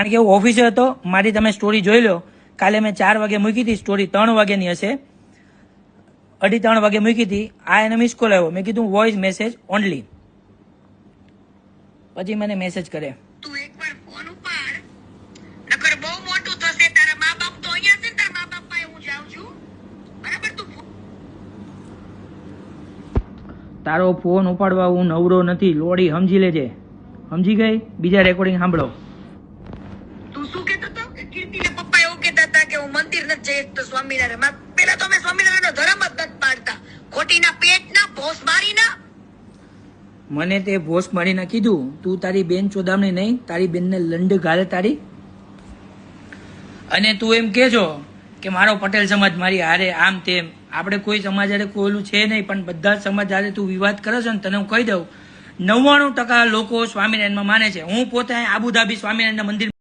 કારણ કે હું ઓફિસે હતો, મારી તમે સ્ટોરી જોઈ લો. કાલે મેં 4 વાગે મૂકી હતી સ્ટોરી, 3 વાગ્યાની હશે, 2:30 વાગે મૂકી હતી. આ એને મિસ કોલ આવ્યો, મેં કીધું વોઇસ મેસેજ ઓનલી. પછી મને મેસેજ કરે, તું એકવાર ફોન ઉપાડ, નકર બહુ મોટું થશે. તારા મા બાપ તો અહીંયા છે, તારા મા બાપ પાસે હું જાઉં છું, બરાબર? તું તારો ફોન ઉપાડવા હું નવરો નથી, લોડી, સમજી લેજે. સમજી ગઈ? બીજા રેકોર્ડિંગ સાંભળો. તું શું કહેતો હતો? કીર્તિના પપ્પા એવું કહેતા હતા કે હું મંદિર નથી જઈ શકતો સ્વામિનારાયણ. પેલા તો અમે સ્વામિનારાયણનો ધર્મ જ નથી પાડતા. ખોટીના પેટના ભોસ મારીના. મને તે ભોસ મારીને કીધું, તું તારી બેન ચોદામણી નહીં, તારી બેનને લંડ ગાલે તારી. અને તું એમ કહેજો કે મારો પટેલ સમાજ મારી હારે આમ તેમ. આપણે કોઈ સમાજ હારે કોઈલું છે નહીં, પણ બધા જ સમાજ હારે તું વિવાદ કરે છે ને, તને હું કહી દઉં, 99% લોકો સ્વામિનારાયણમાં માને છે. હું પોતે આબુધાબી સ્વામિનારાયણના મંદિર